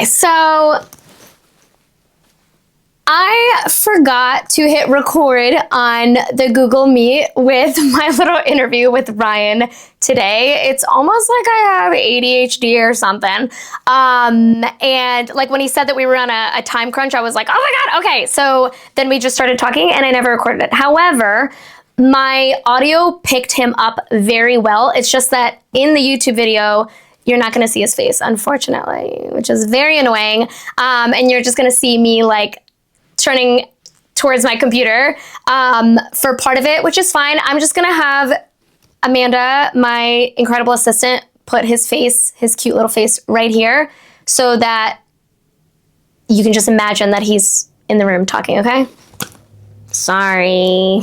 Okay, so I forgot to hit record on the Google Meet with my little interview with Ryan today. It's almost like I have ADHD or something. And like when he said that we were on a time crunch, I was like, oh my God, okay. So then we just started talking and I never recorded it. However, my audio picked him up very well. It's just that in the YouTube video, you're not going to see his face, unfortunately, which is very annoying. And you're just going to see me like turning towards my computer for part of it, which is fine. I'm just going to have Amanda, my incredible assistant, put his face, his cute little face right here so that you can just imagine that he's in the room talking, okay? Sorry.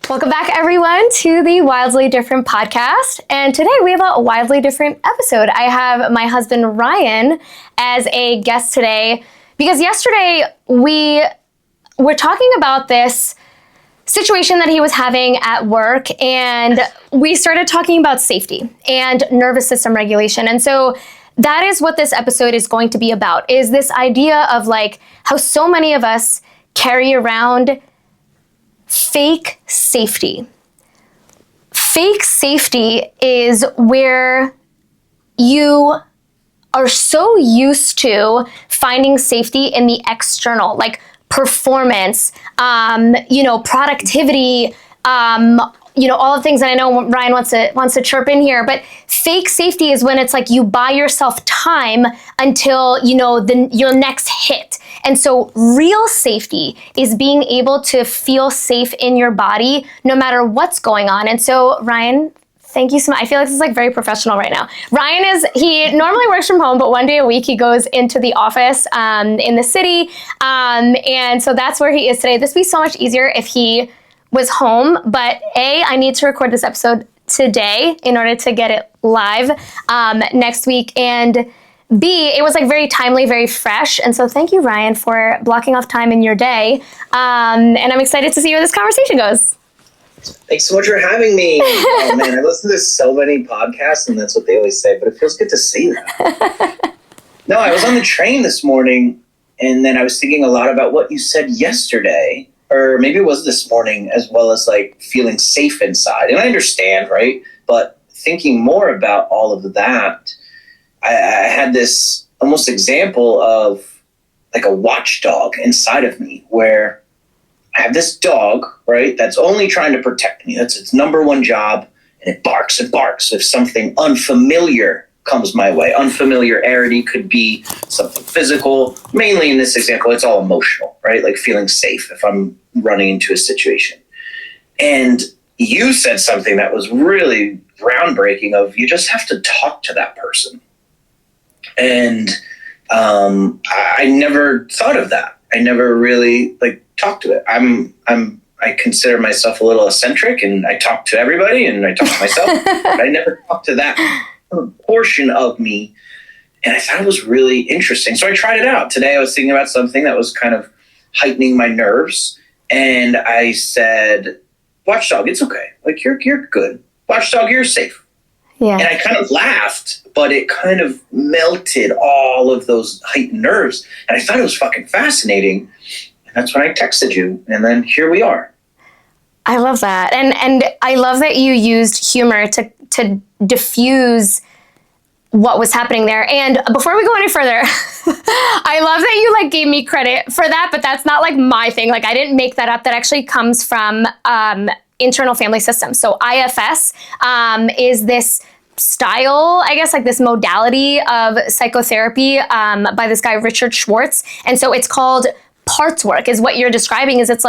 Welcome back, everyone, to the Wildly Different podcast. And today we have a wildly different episode. I have my husband, Ryan, as a guest today because yesterday we were talking about this situation that he was having at work, and we started talking about safety and nervous system regulation. And so that is what this episode is going to be about, is this idea of like how so many of us carry around fake safety. Fake safety is where you are so used to finding safety in the external, like performance, productivity, all the things that I know Ryan wants to chirp in here. But fake safety is when it's like you buy yourself time until, your next hit. And so real safety is being able to feel safe in your body no matter what's going on. And so Ryan, thank you so much. I feel like this is like very professional right now. Ryan he normally works from home, but one day a week he goes into the office in the city. And so that's where he is today. This would be so much easier if he was home, but I need to record this episode today in order to get it live next week. And B, it was like very timely, very fresh. And so thank you, Ryan, for blocking off time in your day. And I'm excited to see where this conversation goes. Thanks so much for having me. Oh man, I listen to so many podcasts and that's what they always say, but it feels good to see that. No, I was on the train this morning and then I was thinking a lot about what you said yesterday, or maybe it was this morning, as well as like feeling safe inside. And I understand, right? But thinking more about all of that, I had this almost example of like a watchdog inside of me where I have this dog, right, that's only trying to protect me. That's its number one job, and it barks and barks if something unfamiliar comes my way. Unfamiliarity could be something physical. Mainly in this example, it's all emotional, right? Like feeling safe if I'm running into a situation. And you said something that was really groundbreaking of you just have to talk to that person. And I never thought of that. I never really talked to it. I consider myself a little eccentric and I talk to everybody and I talk to myself, but I never talked to that portion of me. And I thought it was really interesting. So I tried it out. Today I was thinking about something that was kind of heightening my nerves. And I said, watchdog, it's okay. Like you're good. Watchdog, you're safe. Yeah. And I kind of laughed, but it kind of melted all of those heightened nerves. And I thought it was fucking fascinating. And that's when I texted you. And then here we are. I love that. And I love that you used humor to diffuse what was happening there. And before we go any further, I love that you gave me credit for that, but that's not my thing. I didn't make that up. That actually comes from internal family systems. So IFS is this style, I guess, this modality of psychotherapy by this guy, Richard Schwartz. And so it's called parts work, is what you're describing. Is it's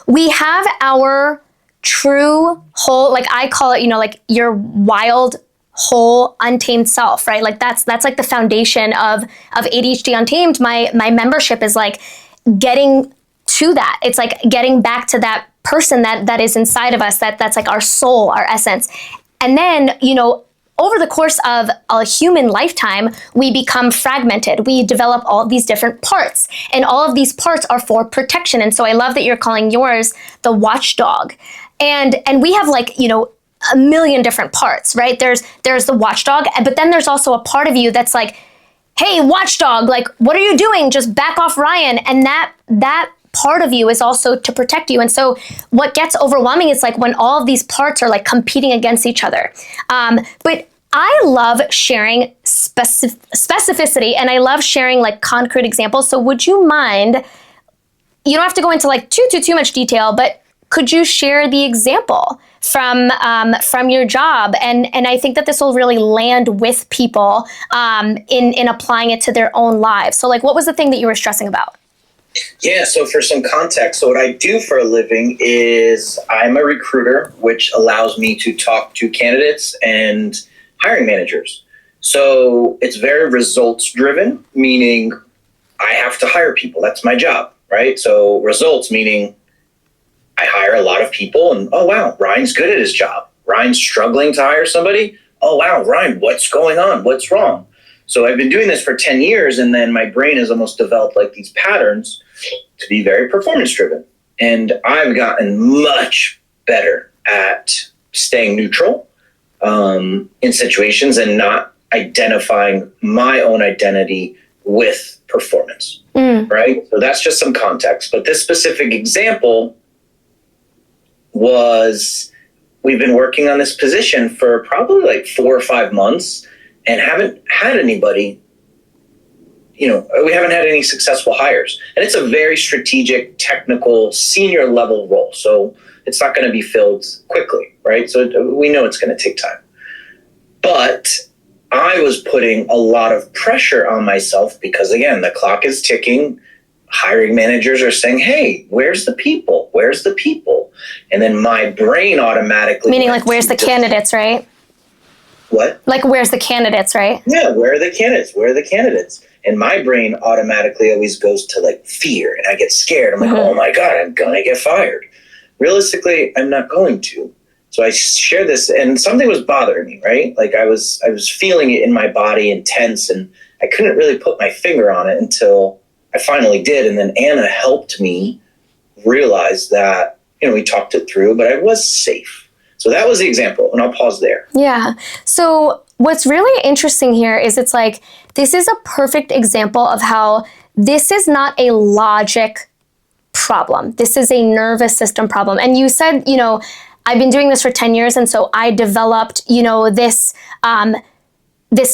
we have our true whole, I call it, your wild, whole, untamed self, right? That's the foundation of ADHD Untamed. My membership is getting to that. It's getting back to that person that is inside of us, that's our soul, our essence. And then, over the course of a human lifetime, we become fragmented. We develop all these different parts, and all of these parts are for protection. And so I love that you're calling yours the watchdog. And we have a million different parts, right? There's the watchdog, but then there's also a part of you that's hey, watchdog, like, what are you doing? Just back off Ryan. And that part of you is also to protect you. And so what gets overwhelming is like when all of these parts are like competing against each other. But I love sharing specificity, and I love sharing like concrete examples. So would you mind, you don't have to go into like too much detail, but could you share the example from your job? And I think that this will really land with people in applying it to their own lives. So like, what was the thing that you were stressing about? Yeah, so for some context, so what I do for a living is I'm a recruiter, which allows me to talk to candidates and hiring managers. So it's very results driven, meaning I have to hire people. That's my job, right? So results meaning I hire a lot of people and, oh, wow, Ryan's good at his job. Ryan's struggling to hire somebody. Oh, wow, Ryan, what's going on? What's wrong? So I've been doing this for 10 years, and then my brain has almost developed like these patterns to be very performance driven. And I've gotten much better at staying neutral in situations and not identifying my own identity with performance, right? So that's just some context. But this specific example was, we've been working on this position for probably like 4 or 5 months and haven't had anybody, we haven't had any successful hires. And it's a very strategic, technical, senior level role. So it's not going to be filled quickly, right? So we know it's going to take time. But I was putting a lot of pressure on myself because, again, the clock is ticking. Hiring managers are saying, hey, where's the people? Where's the people? And then my brain automatically... Meaning like, where's the candidates, right? What? Like, where's the candidates, right? Yeah, where are the candidates? Where are the candidates? And my brain automatically always goes to like fear, and I get scared. I'm like, oh my God, I'm going to get fired. Realistically, I'm not going to. So I share this, and something was bothering me, right? Like I was feeling it in my body, intense, and I couldn't really put my finger on it until I finally did. And then Anna helped me realize that, we talked it through, but I was safe. So that was the example, and I'll pause there. Yeah. So what's really interesting here is it's like, this is a perfect example of how this is not a logic problem. This is a nervous system problem. And you said, I've been doing this for 10 years. And so I developed, this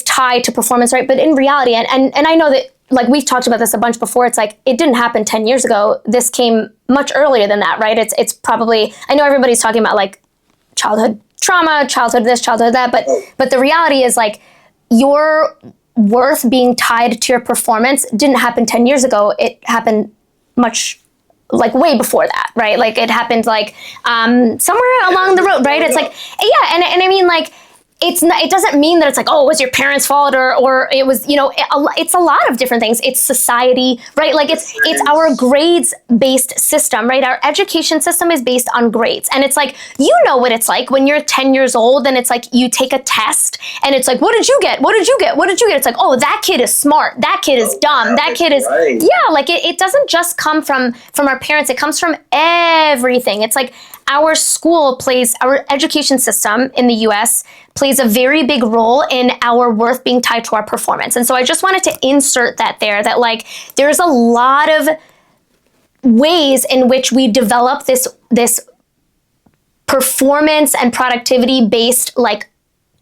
tie to performance, right? But in reality, and I know that, like, we've talked about this a bunch before. It's like, it didn't happen 10 years ago. This came much earlier than that, right? It's probably, I know everybody's talking about like childhood trauma, childhood this, childhood that, but the reality is like, your worth being tied to your performance didn't happen 10 years ago. It happened much, like, way before that, right? Like, it happened like somewhere along the road, right? It's like, yeah, and I mean, like, it doesn't mean that it's like, oh, it was your parents' fault or it was, it's a lot of different things. It's society, right? Like it's our grades-based system, right? Our education system is based on grades. And it's like, what it's like when you're 10 years old and it's like you take a test and it's like, what did you get? What did you get? What did you get? It's like, oh, that kid is smart. That kid is dumb. That kid is, right. Yeah, like it doesn't just come from our parents. It comes from everything. It's like, our education system in the US plays a very big role in our worth being tied to our performance. And so I just wanted to insert that there, that like, there's a lot of ways in which we develop this performance and productivity based like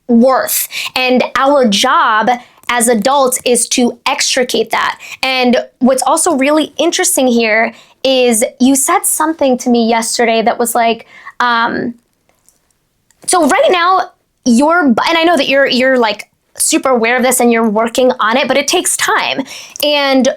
worth. And our job as adults is to extricate that. And what's also really interesting here is you said something to me yesterday that was like, so right now and I know that you're like super aware of this and you're working on it, but it takes time. And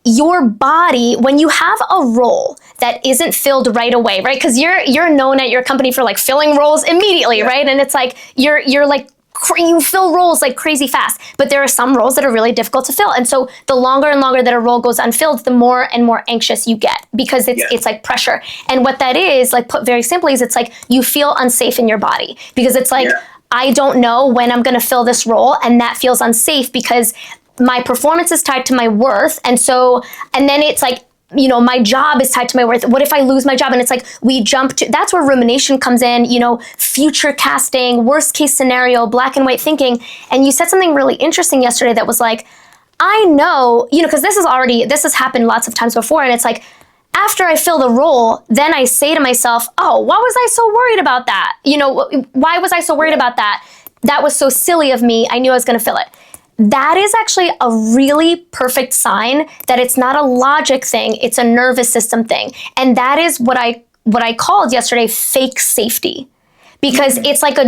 your body, when you have a role that isn't filled right away, right? Because you're known at your company for like filling roles immediately, yeah. Right? And it's like, you're like, you fill roles like crazy fast, but there are some roles that are really difficult to fill. And so the longer and longer that a role goes unfilled, the more and more anxious you get because it's like pressure. And what that is, like put very simply, is it's like you feel unsafe in your body because it's like, I don't know when I'm going to fill this role. And that feels unsafe because my performance is tied to my worth. And then it's like, my job is tied to my worth. What if I lose my job? And it's like, that's where rumination comes in, future casting, worst case scenario, black and white thinking. And you said something really interesting yesterday that was like, I know, because this has happened lots of times before. And it's like, after I fill the role, then I say to myself, oh, why was I so worried about that? Why was I so worried about that? That was so silly of me. I knew I was going to fill it. That is actually a really perfect sign that it's not a logic thing. It's a nervous system thing. And that is what I called yesterday fake safety, because it's like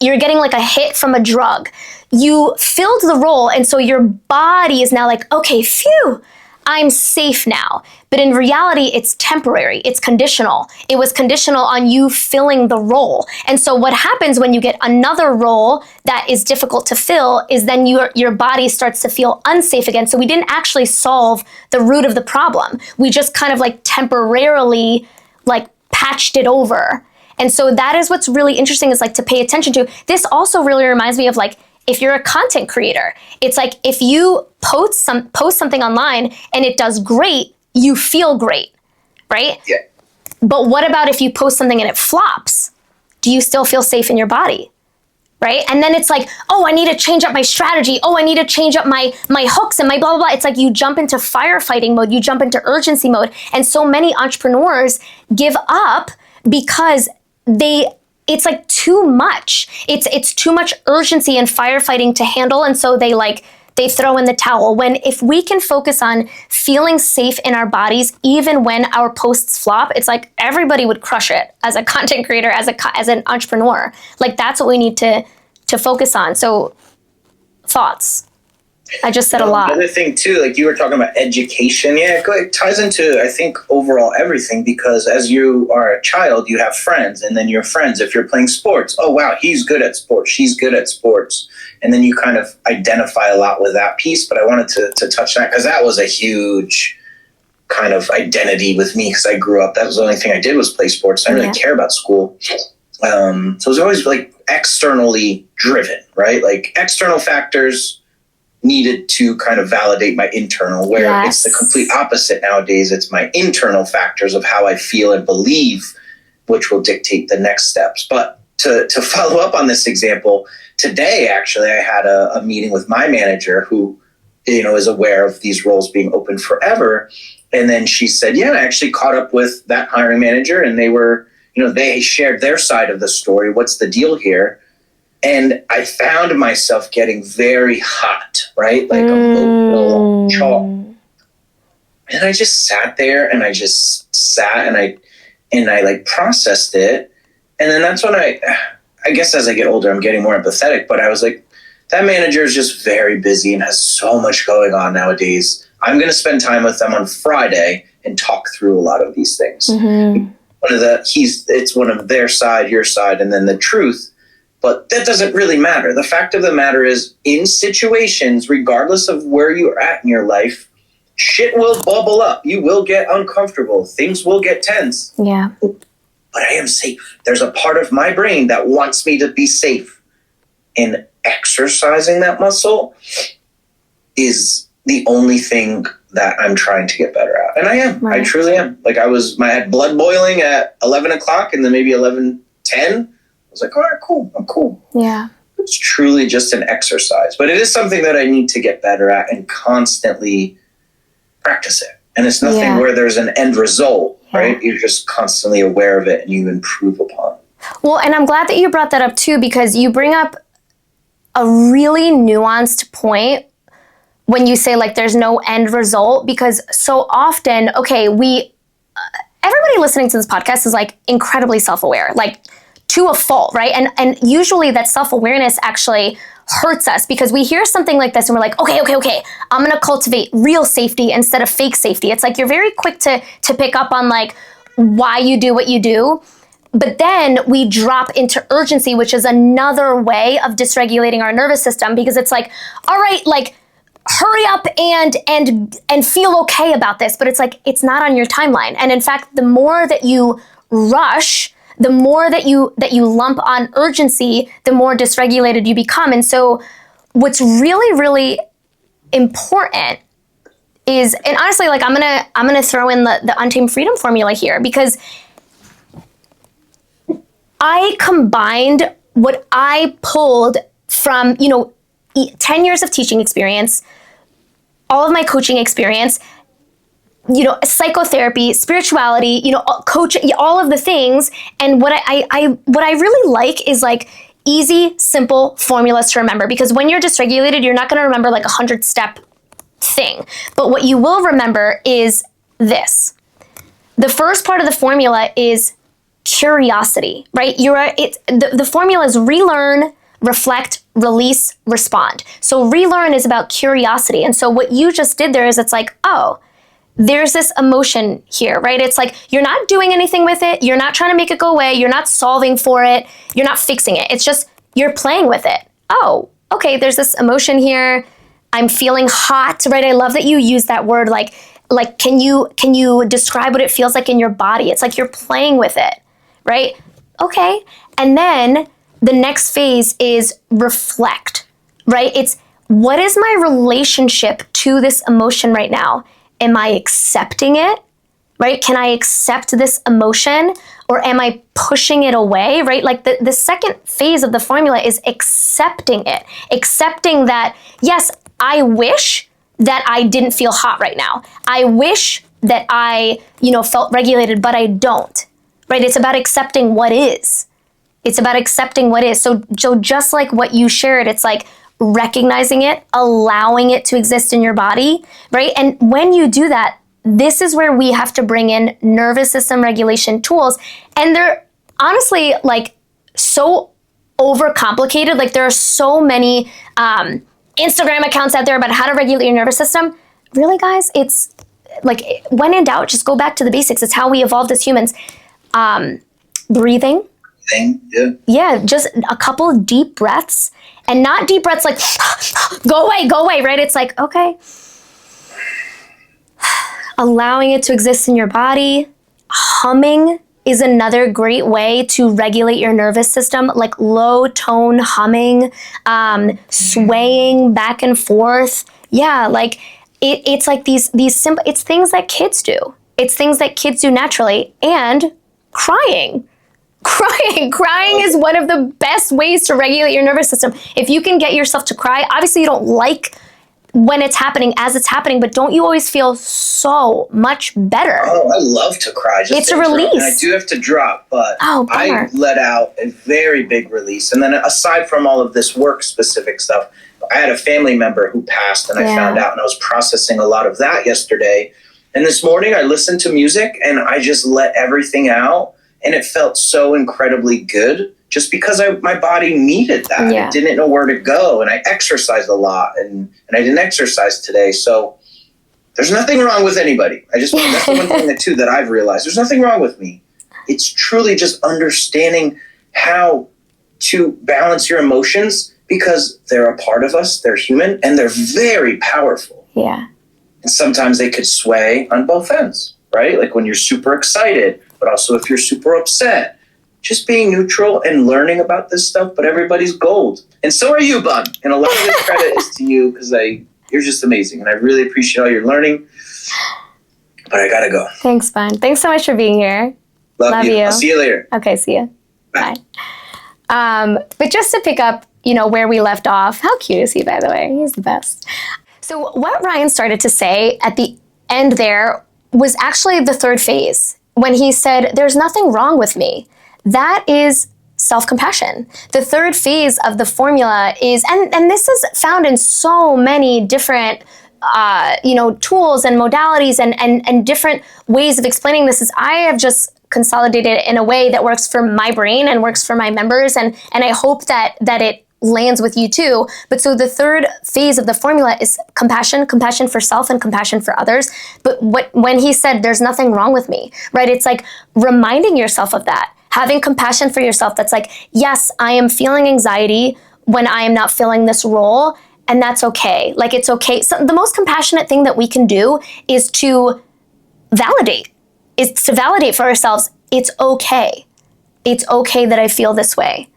you're getting like a hit from a drug. You filled the role, and so your body is now like, okay, phew, I'm safe now. But in reality, it's temporary. It's conditional. It was conditional on you filling the role. And so what happens when you get another role that is difficult to fill is then your body starts to feel unsafe again. So we didn't actually solve the root of the problem. We just kind of like temporarily like patched it over. And so that is what's really interesting, is like to pay attention to. This also really reminds me of like, if you're a content creator, it's like if you post something online and it does great, you feel great, right? Yeah. But what about if you post something and it flops? Do you still feel safe in your body, right? And then it's like, oh, I need to change up my strategy. Oh, I need to change up my hooks and my blah, blah, blah. It's like you jump into firefighting mode. You jump into urgency mode. And so many entrepreneurs give up because it's like too much. It's too much urgency and firefighting to handle. And so they throw in the towel. When if we can focus on feeling safe in our bodies, even when our posts flop, it's like everybody would crush it as a content creator, as an entrepreneur. Like that's what we need to focus on. So thoughts. I just said a lot. Another thing too, like you were talking about education. Yeah, it ties into, I think, overall everything, because as you are a child, you have friends, and then your friends, if you're playing sports, oh wow, he's good at sports, she's good at sports. And then you kind of identify a lot with that piece. But I wanted to touch that because that was a huge kind of identity with me, because I grew up, that was the only thing I did was play sports. I didn't really care about school. So it was always like externally driven, right? Like external factors needed to kind of validate my internal, where it's the complete opposite nowadays. It's my internal factors of how I feel and believe, which will dictate the next steps. But to follow up on this example, today, actually, I had a meeting with my manager who, is aware of these roles being open forever. And then she said, yeah, I actually caught up with that hiring manager, and they were, they shared their side of the story. What's the deal here? And I found myself getting very hot, right? Like a little chalk. And I just sat there, and I just sat and I like processed it. And then that's when I guess as I get older, I'm getting more empathetic, but I was like, that manager is just very busy and has so much going on nowadays. I'm going to spend time with them on Friday and talk through a lot of these things. Mm-hmm. It's one of their side, your side, and then the truth. But that doesn't really matter. The fact of the matter is, in situations, regardless of where you're at in your life, shit will bubble up. You will get uncomfortable. Things will get tense. Yeah. But I am safe. There's a part of my brain that wants me to be safe. And exercising that muscle is the only thing that I'm trying to get better at. And I am. Right. I truly am. Like I had blood boiling at 11 o'clock, and then maybe 11:10. I was like, all right, cool. I'm cool. Yeah. It's truly just an exercise. But it is something that I need to get better at and constantly practice it. And it's nothing where there's an end result, right? You're just constantly aware of it and you improve upon it. Well, and I'm glad that you brought that up too, because you bring up a really nuanced point when you say like there's no end result, because so often, okay, everybody listening to this podcast is like incredibly self-aware, like to a fault, right? And usually that self-awareness actually hurts us, because we hear something like this and we're like, okay, I'm going to cultivate real safety instead of fake safety. It's like you're very quick to pick up on like why you do what you do. But then we drop into urgency, which is another way of dysregulating our nervous system, because it's like, all right, like hurry up and feel okay about this. But it's like, it's not on your timeline. And in fact, the more that you rush, the more that you lump on urgency, the more dysregulated you become. And so what's really, really important is, and honestly, like I'm gonna throw in the Untamed Freedom Formula here, because I combined what I pulled from, 10 years of teaching experience, all of my coaching experience, psychotherapy, spirituality, coaching, all of the things. And what I really like is like easy, simple formulas to remember, because when you're dysregulated, you're not going to remember like 100-step thing. But what you will remember is this. The first part of the formula is curiosity, right? The formula is relearn, reflect, release, respond. So relearn is about curiosity. And so what you just did there is it's like, oh, there's this emotion here, right? It's like you're not doing anything with it. You're not trying to make it go away. You're not solving for it. You're not fixing it. It's just you're playing with it. Oh, okay, there's this emotion here. I'm feeling hot, right? I love that you use that word. Like can you describe what it feels like in your body? It's like you're playing with it, right? Okay. And then the next phase is reflect, right? It's what is my relationship to this emotion right now? Am I accepting it, right? Can I accept this emotion, or am I pushing it away, right? Like the second phase of the formula is accepting it. Accepting that, yes, I wish that I didn't feel hot right now. I wish that I, felt regulated, but I don't, right? It's about accepting what is. It's about accepting what is. So just like what you shared, it's like recognizing it, allowing it to exist in your body, right? And when you do that, this is where we have to bring in nervous system regulation tools. And they're honestly like so overcomplicated. Like there are so many Instagram accounts out there about how to regulate your nervous system. Really, guys, it's like when in doubt, just go back to the basics. It's how we evolved as humans. Breathing. Yeah, just a couple of deep breaths, and not deep breaths like go away, right? It's like, okay, allowing it to exist in your body. Humming is another great way to regulate your nervous system, like low tone humming, swaying back and forth. Yeah, like it's like these simple, it's things that kids do. It's things that kids do naturally. And crying is one of the best ways to regulate your nervous system. If you can get yourself to cry, obviously you don't like when it's happening as it's happening, but don't you always feel so much better? Oh, I love to cry. It's a release. And I do have to drop, but I let out a very big release. And then aside from all of this work specific stuff, I had a family member who passed, and I found out, and I was processing a lot of that yesterday. And this morning I listened to music and I just let everything out. And it felt so incredibly good just because my body needed that. Yeah. It didn't know where to go. And I exercised a lot, and I didn't exercise today. So there's nothing wrong with anybody. That's the one thing too that I've realized. There's nothing wrong with me. It's truly just understanding how to balance your emotions, because they're a part of us. They're human, and they're very powerful. Yeah. And sometimes they could sway on both ends, right? Like when you're super excited, but also if you're super upset. Just being neutral and learning about this stuff, but everybody's gold. And so are you, Bun. And a lot of this credit is to you, because you're just amazing. And I really appreciate all your learning. But I gotta go. Thanks, Bun. Thanks so much for being here. Love you. I'll see you later. Okay, see you. Bye. But just to pick up, where we left off, how cute is he, by the way? He's the best. So what Ryan started to say at the end there was actually the third phase, when he said, there's nothing wrong with me. That is self-compassion. The third phase of the formula is, and this is found in so many different tools and modalities and different ways of explaining this, is I have just consolidated it in a way that works for my brain and works for my members, and I hope that it lands with you too. But so the third phase of the formula is compassion for self and compassion for others. But when he said there's nothing wrong with me, right? It's like reminding yourself of that, having compassion for yourself. That's like, yes, I am feeling anxiety when I am not filling this role, and that's okay. Like, it's okay. So the most compassionate thing that we can do is to validate for ourselves. It's okay. It's okay that I feel this way,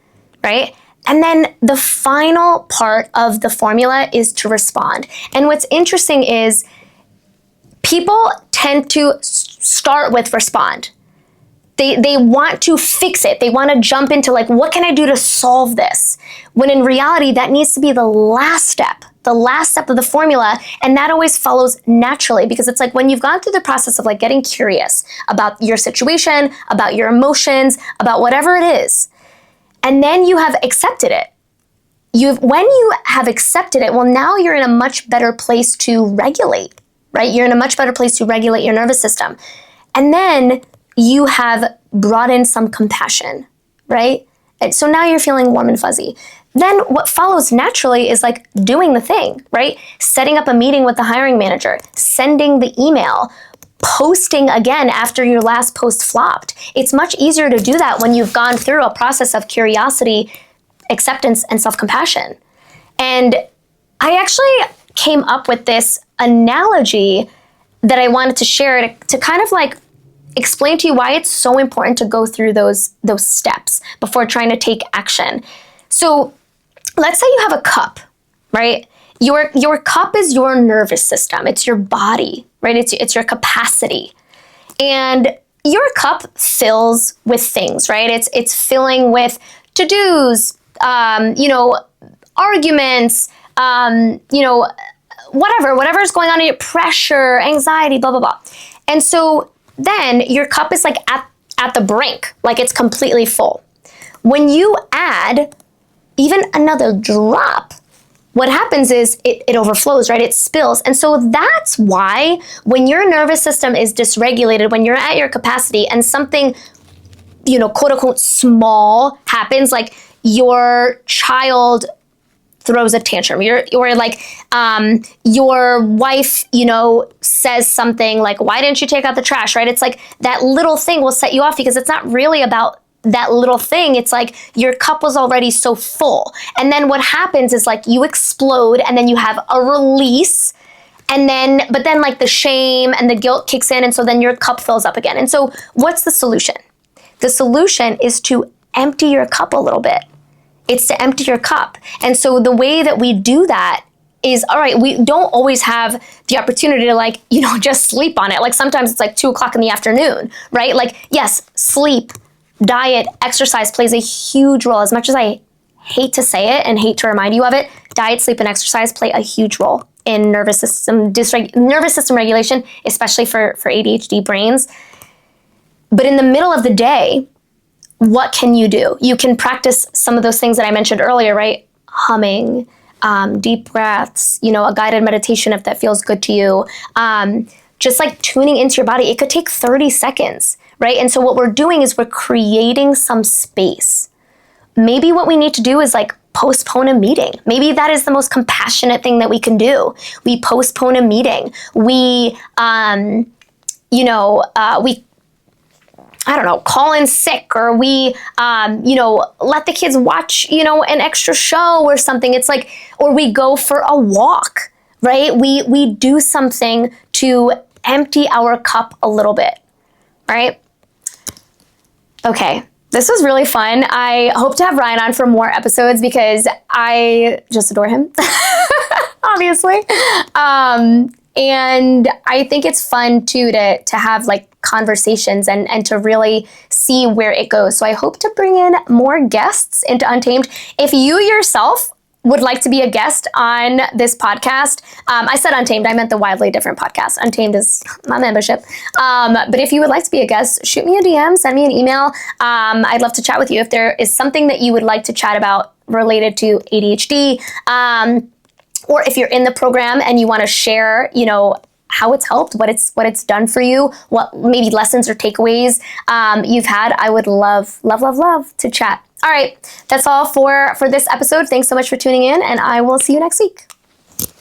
right? And then the final part of the formula is to respond. And what's interesting is people tend to start with respond. They want to fix it. They want to jump into like, what can I do to solve this? When in reality, that needs to be the last step. the last step of the formula, and that always follows naturally, because it's like when you've gone through the process of like getting curious about your situation, about your emotions, about whatever it is, and then you have accepted it. When you have accepted it, well, now you're in a much better place to regulate, right? You're in a much better place to regulate your nervous system. And then you have brought in some compassion, right? And so now you're feeling warm and fuzzy. Then what follows naturally is like doing the thing, right? Setting up a meeting with the hiring manager, sending the email, posting again after your last post flopped. It's much easier to do that when you've gone through a process of curiosity, acceptance, and self-compassion. And I actually came up with this analogy that I wanted to share to kind of like explain to you why it's so important to go through those steps before trying to take action. So let's say you have a cup, right? Your cup is your nervous system. It's your body, right? It's your capacity. And your cup fills with things, right? It's filling with to-dos, arguments, whatever's going on in your pressure, anxiety, blah, blah, blah. And so then your cup is like at the brink, like it's completely full. When you add even another drop, what happens is it overflows, right? It spills. And so that's why when your nervous system is dysregulated, when you're at your capacity and something, quote unquote, small happens, like your child throws a tantrum, or like your wife, says something like, why didn't you take out the trash, right? It's like that little thing will set you off because it's not really about that little thing. It's like your cup was already so full. And then what happens is like you explode and then you have a release, but then like the shame and the guilt kicks in, and so then your cup fills up again. And so what's the solution? The solution is to empty your cup a little bit. It's to empty your cup. And so the way that we do that is, all right, we don't always have the opportunity to just sleep on it. Like sometimes it's like 2:00 in the afternoon, right? Like, yes, sleep, diet, exercise plays a huge role. As much as I hate to say it and hate to remind you of it, diet, sleep, and exercise play a huge role in nervous system regulation, especially for ADHD brains. But in the middle of the day, what can you do? You can practice some of those things that I mentioned earlier, right? Humming, deep breaths, a guided meditation if that feels good to you. Just like tuning into your body. It could take 30 seconds, right? And so what we're doing is we're creating some space. Maybe what we need to do is like postpone a meeting. Maybe that is the most compassionate thing that we can do. We postpone a meeting. We call in sick, or we, let the kids watch, an extra show or something. It's like, or we go for a walk, right? We do something to empty our cup a little bit, right? Okay, this was really fun. I hope to have Ryan on for more episodes because I just adore him, obviously. And I think it's fun too to have like conversations and to really see where it goes. So I hope to bring in more guests into Untamed. If you yourself would like to be a guest on this podcast, I said Untamed, I meant the wildly different podcast. Untamed is my membership. But if you would like to be a guest, shoot me a DM, send me an email. I'd love to chat with you. If there is something that you would like to chat about related to ADHD, or if you're in the program and you want to share, how it's helped, what it's done for you, what maybe lessons or takeaways you've had, I would love to chat. All right, that's all for this episode. Thanks so much for tuning in, and I will see you next week.